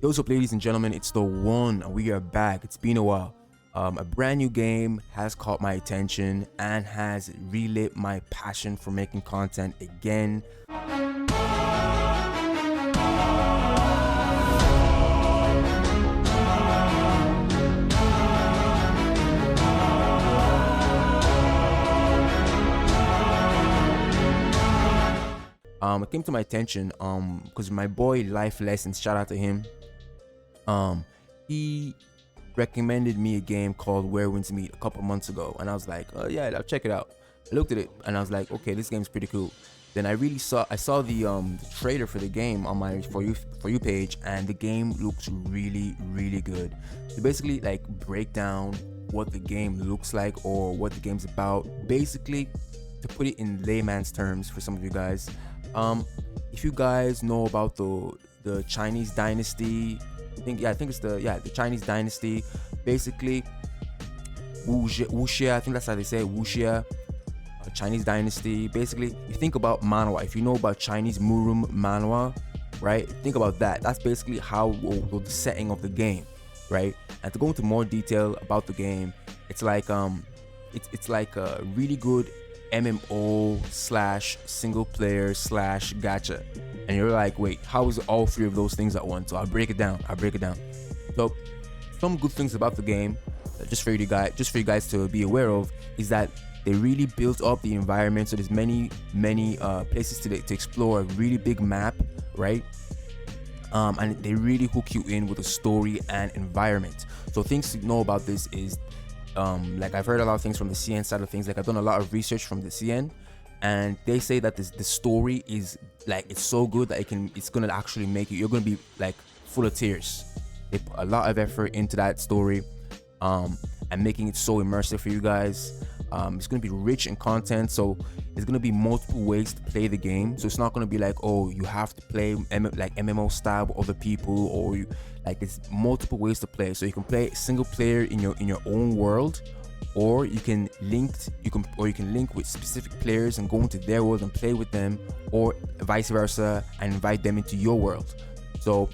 What's up, ladies and gentlemen? It's the one, and we are back. It's been a while. A brand new game has caught my attention and has relit my passion for making content again. It came to my attention because my boy Life Lessons, shout out to him. He recommended me a game called Where Winds Meet a couple months ago, and I was like, oh yeah, I'll check it out. I looked at it and I was like, okay, this game's pretty cool. Then I saw the trailer for the game on my for you page, and the game looks really good. So basically, like, break down what the game looks like or what the game's about. Basically, to put it in layman's terms for some of you guys, if you guys know about the Chinese dynasty, I think it's the Chinese dynasty. Basically, Wuxia, I think that's how they say it, Wuxia, Chinese dynasty. Basically, you think about manhwa. If you know about Chinese Murum manhwa, right? Think about that. That's basically how the setting of the game, right? And to go into more detail about the game, it's like it's like a really good MMO slash single player slash gacha. And you're like, wait, how is all three of those things at once? So I'll break it down. So some good things about the game, just for you guys to be aware of, is that they really built up the environment. So there's many places to explore, a really big map, right? And they really hook you in with a story and environment. So things to know about this is, like, I've heard a lot of things from the CN side of things. Like, I've done a lot of research from the CN, and they say that the story is like, it's so good that it's gonna actually make you're gonna be like full of tears. They put a lot of effort into that story, and making it so immersive for you guys. It's gonna be rich in content, so there's gonna be multiple ways to play the game. So it's not gonna be like, oh, you have to play like MMO style with other people, or there's multiple ways to play. So you can play single player in your own world, or you can link with specific players and go into their world and play with them, or vice versa, and invite them into your world. So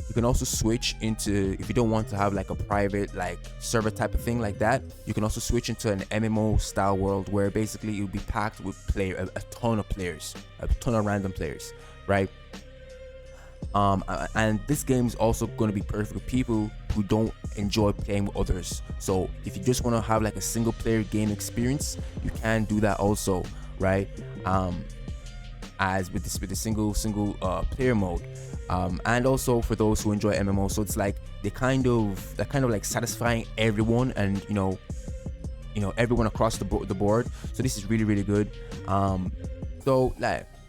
you can also switch into, if you don't want to have like a private like server type of thing like that, you can also switch into an MMO style world where basically you'll be packed with a ton of players, a ton of random players, right? And this game is also going to be perfect for people who don't enjoy playing with others. So if you just want to have like a single player game experience, you can do that also, right? As with the single player mode. And also for those who enjoy MMO, so it's like they're kind of like satisfying everyone, and everyone across the board. So this is really good.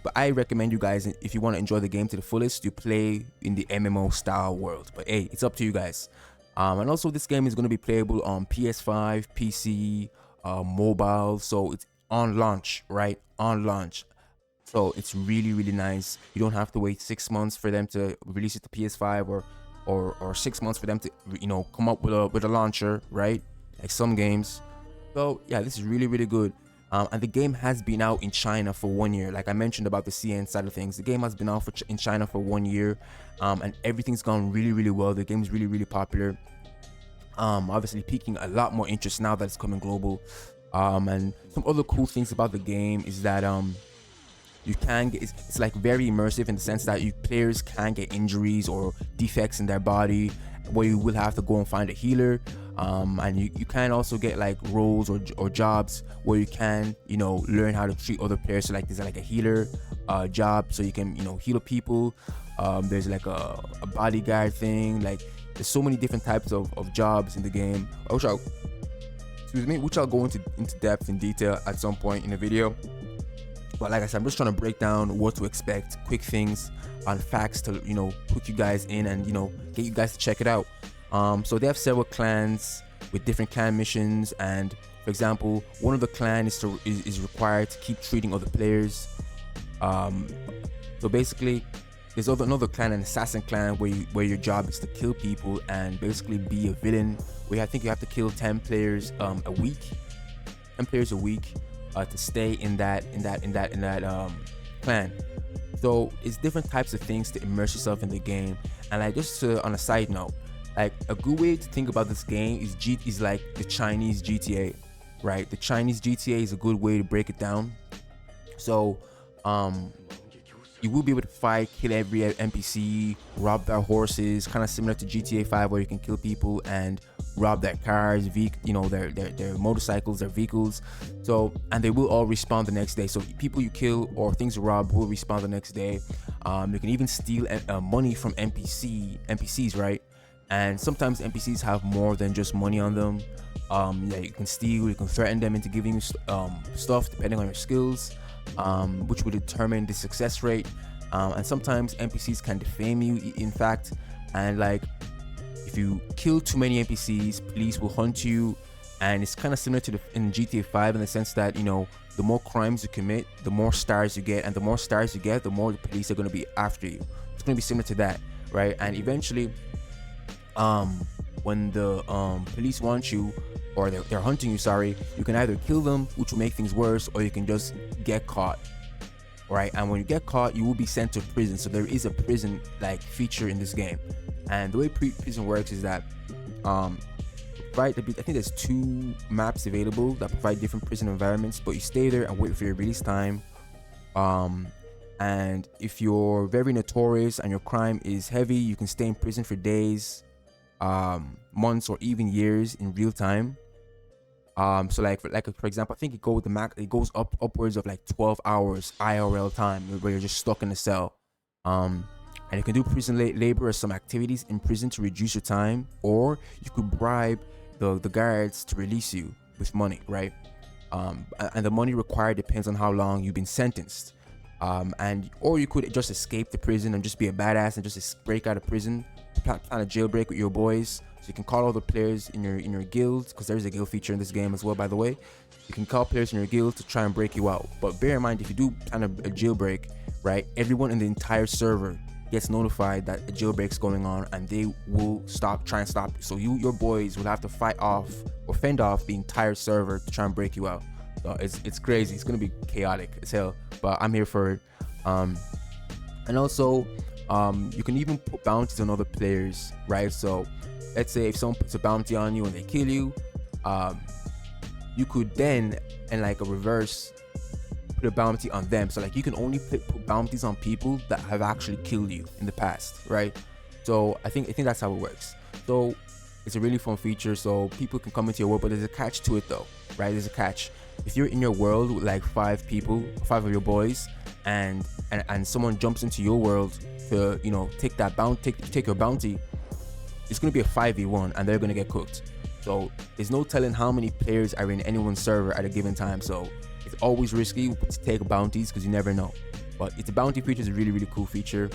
But I recommend you guys, if you want to enjoy the game to the fullest, you play in the MMO style world. But hey, it's up to you guys. And also this game is going to be playable on PS5, PC, mobile. So it's on launch, right? On launch. So it's really nice. You don't have to wait 6 months for them to release it to PS5, or 6 months for them to come up with a launcher, right? Like some games. So yeah, this is really good. And the game has been out in China for 1 year. Like I mentioned about the CN side of things, the game has been out in China for 1 year, and everything's gone really well. The game is really popular. Obviously piquing a lot more interest now that it's coming global. And some other cool things about the game is that you can get, it's like very immersive in the sense that players can get injuries or defects in their body, where you will have to go and find a healer. And you can also get like roles or jobs where you can learn how to treat other players. So like there's like a healer job, so you can heal people. There's like a bodyguard thing. Like there's so many different types of jobs in the game, which I'll go into depth in detail at some point in the video. But like I said, I'm just trying to break down what to expect, quick things and facts to hook you guys in and get you guys to check it out. So they have several clans with different clan missions, and for example, one of the clan is required to keep treating other players. So basically, there's another clan, an assassin clan, where your job is to kill people and basically be a villain. Where I think you have to kill 10 players a week, to stay in that clan. So it's different types of things to immerse yourself in the game. And like just on a side note, like a good way to think about this game is like the Chinese GTA, right? The Chinese GTA is a good way to break it down. So you will be able to fight, kill every NPC, rob their horses, kind of similar to GTA 5 where you can kill people and rob their cars, their motorcycles, their vehicles. So, and they will all respawn the next day. So people you kill or things you rob will respawn the next day. You can even steal money from NPCs, right? And sometimes NPCs have more than just money on them. Yeah, you can steal, you can threaten them into giving you stuff depending on your skills, which will determine the success rate. And sometimes NPCs can defame you, in fact. And like, if you kill too many NPCs, police will hunt you. And it's kind of similar to in GTA 5 in the sense that, the more crimes you commit, the more stars you get, and the more stars you get, the more the police are going to be after you. It's going to be similar to that, right? And eventually, when the police want you, or they're hunting you, sorry, you can either kill them, which will make things worse, or you can just get caught, right? And when you get caught, you will be sent to prison. So there is a prison like feature in this game. And the way prison works is that I think there's 2 maps available that provide different prison environments, but you stay there and wait for your release time. And if you're very notorious and your crime is heavy, you can stay in prison for days, months, or even years in real time. So for example, I think it goes upwards of like 12 hours IRL time where you're just stuck in a cell. And you can do prison labor or some activities in prison to reduce your time, or you could bribe the guards to release you with money, right? And the money required depends on how long you've been sentenced. Or you could just escape the prison and just be a badass and just break out of prison, plan a jailbreak with your boys. So you can call all the players in your guild, because there's a guild feature in this game as well, by the way. You can call players in your guild to try and break you out. But bear in mind, if you do plan a jailbreak, right, everyone in the entire server gets notified that a jailbreak's going on, and they will try and stop you. So your boys will have to fight off or fend off the entire server to try and break you out. So it's crazy. It's gonna be chaotic as hell, but I'm here for it. And also, you can even put bounties on other players, right? So let's say if someone puts a bounty on you and they kill you, you could then, in like a reverse, put a bounty on them. So like you can only put bounties on people that have actually killed you in the past, right? So I think that's how it works. So it's a really fun feature. So people can come into your world, but there's a catch to it though, right? There's a catch. If you're in your world with like 5 of your boys, and someone jumps into your world to take that take your bounty, it's gonna be a 5v1 and they're gonna get cooked. So there's no telling how many players are in anyone's server at a given time. So it's always risky to take bounties because you never know. But it's a bounty feature is a really, really cool feature.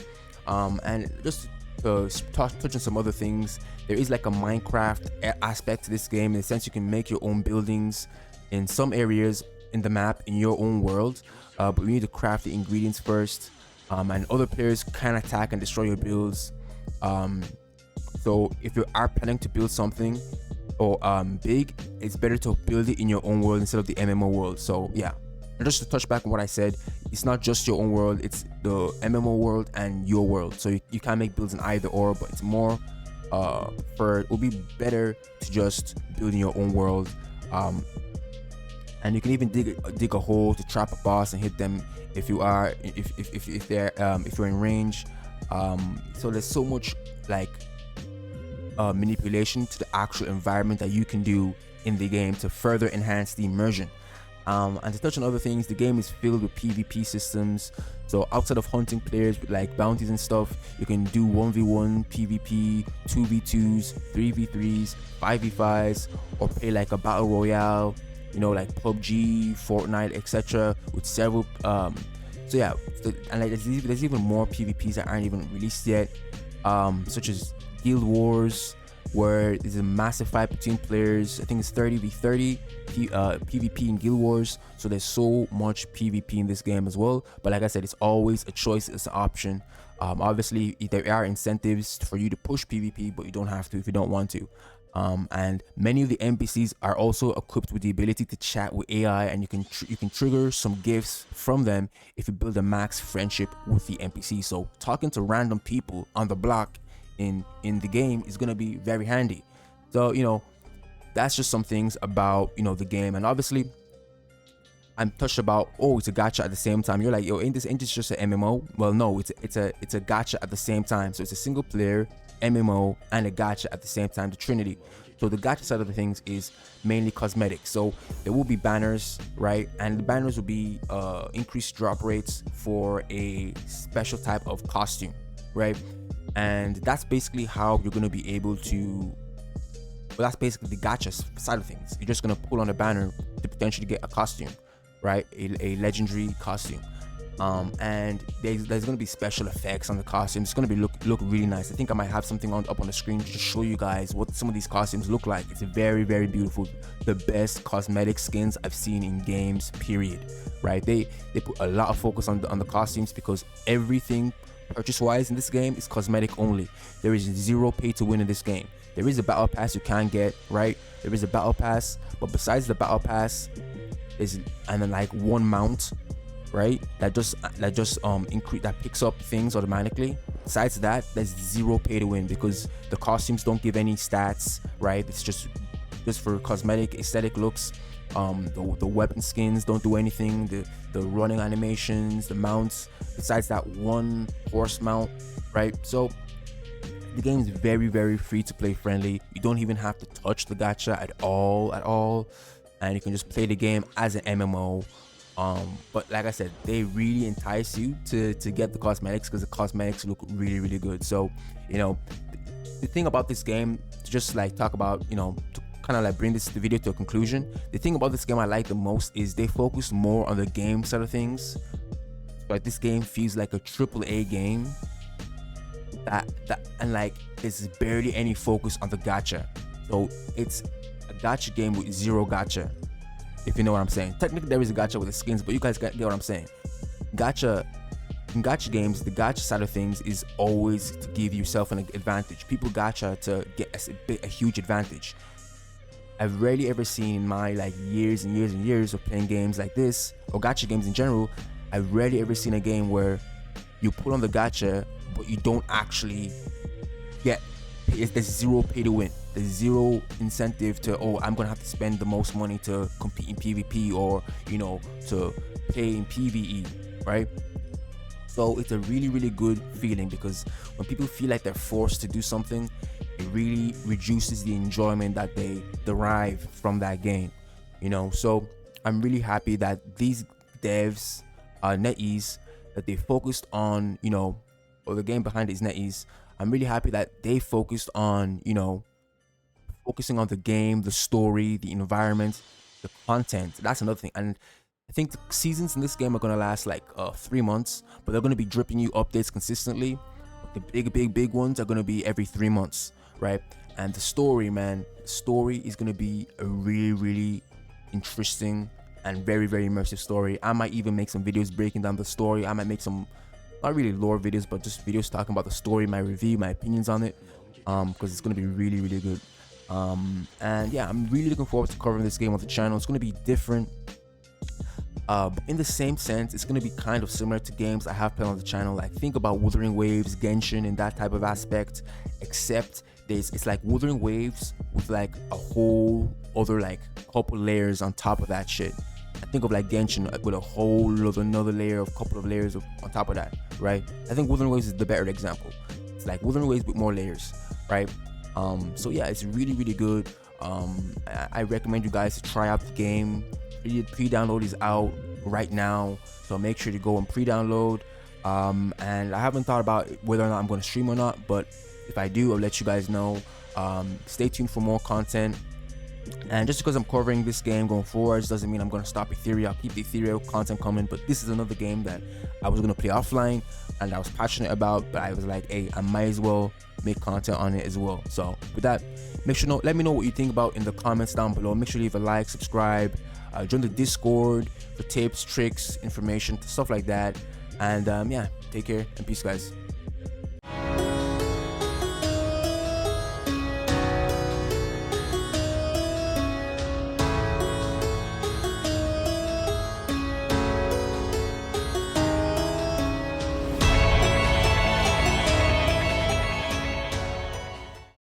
And just to touch on some other things, there is like a Minecraft aspect to this game, in the sense you can make your own buildings in some areas in the map in your own world. But you need to craft the ingredients first. And other players can attack and destroy your builds. So if you are planning to build something or big, it's better to build it in your own world instead of the MMO world. So yeah, and just to touch back on what I said, it's not just your own world, it's the MMO world and your world. So you can't make builds in either or, but it's more it will be better to just build in your own world. And you can even dig a hole to trap a boss and hit them if you're in range. So there's so much like manipulation to the actual environment that you can do in the game to further enhance the immersion. And to touch on other things, the game is filled with PvP systems. So outside of hunting players with like bounties and stuff, you can do 1v1 PvP, 2v2s, 3v3s, 5v5s, or play like a battle royale, like PUBG, Fortnite, etc. with several so yeah, and like there's even more PvPs that aren't even released yet, such as Guild Wars, where there's a massive fight between players. I think it's 30v30 PvP in Guild Wars. So there's so much PvP in this game as well. But like I said, it's always a choice, it's an option. Obviously there are incentives for you to push PvP, but you don't have to if you don't want to. And many of the NPCs are also equipped with the ability to chat with AI, and you can trigger some gifts from them if you build a max friendship with the NPC. So talking to random people on the block in the game is gonna be very handy. So that's just some things about the game. And obviously I'm touched about, oh, it's a gacha at the same time. You're like, yo, ain't this just an MMO? Well, no, it's a gacha at the same time. So it's a single player MMO and a gacha at the same time, the Trinity. So the gacha side of the things is mainly cosmetic. So there will be banners, right? And the banners will be increased drop rates for a special type of costume, right? And that's basically how you're gonna be able to. Well, that's basically the gacha side of things. You're just gonna pull on a banner to potentially get a costume, right? A legendary costume. And there's going to be special effects on the costume. It's going to be look really nice. I think I might have something up on the screen to show you guys what some of these costumes look like. It's very, very beautiful. The best cosmetic skins I've seen in games, period. Right? They put a lot of focus on the costumes, because everything purchase wise in this game is cosmetic only. There is zero pay to win in this game. There is a battle pass you can get, right? There is a battle pass, but besides the battle pass, and then like one mount, right, that just increase, that picks up things automatically. Besides that, there's zero pay to win, because the costumes don't give any stats, right? It's just for cosmetic aesthetic looks. The weapon skins don't do anything. The running animations, the mounts, besides that one horse mount, right? So the game is very, very free to play friendly. You don't even have to touch the gacha at all, and you can just play the game as an MMO. But like I said, they really entice you to get the cosmetics, because the cosmetics look really, really good. So the thing about this game, to just like talk about, to kind of like bring the video to a conclusion, the thing about this game I like the most is they focus more on the game side of things. Like, this game feels like a AAA game, and like there's barely any focus on the gacha. So it's a gacha game with zero gacha, if you know what I'm saying. Technically there is a gacha with the skins, but you guys get what I'm saying. In gacha games, the gacha side of things is always to give yourself an advantage. People gacha to get a huge advantage. I've rarely ever seen in my like years and years and years of playing games like this, or gacha games in general, I've rarely ever seen a game where you put on the gacha but you don't actually get, there's zero pay to win. There's zero incentive to, oh, I'm gonna have to spend the most money to compete in PvP, or to play in PvE, right? So it's a really, really good feeling, because when people feel like they're forced to do something, it really reduces the enjoyment that they derive from that game. So I'm really happy that these devs, NetEase, that they focused on, or the game behind it is NetEase. I'm really happy that they focused on, focusing on the game, the story, the environment, the content. That's another thing. And I think the seasons in this game are going to last like 3 months, but they're going to be dripping you updates consistently. The big ones are going to be every 3 months, right? And the story, man, the story is going to be a really, really interesting and very, very immersive story. I might even make some videos breaking down the story. I might make some, not really lore videos, but just videos talking about the story, my review, my opinions on it, because it's going to be really, really good. And yeah, I'm really looking forward to covering this game on the channel. It's going to be different, but in the same sense, it's going to be kind of similar to games I have played on the channel. Like, think about Wuthering Waves, Genshin, and that type of aspect, except it's like Wuthering Waves with like a whole other like couple layers on top of that shit. I think of like Genshin with a whole another layer of couple of layers on top of that, right? I think Wuthering Waves is the better example. It's like Wuthering Waves with more layers, right? So yeah, it's really, really good. I recommend you guys to try out the game. Pre-download is out right now, so make sure to go and pre-download. And I haven't thought about whether or not I'm going to stream or not, but if I do, I'll let you guys know. Stay tuned for more content. And just because I'm covering this game going forward doesn't mean I'm going to stop Ethereal. I'll keep the Ethereal content coming, but this is another game that I was going to play offline and I was passionate about, but I was like, hey, I might as well make content on it as well. So with that, let me know what you think about in the comments down below. Make sure to leave a like, subscribe, join the Discord for tips, tricks, information, stuff like that. And yeah, take care and peace, guys.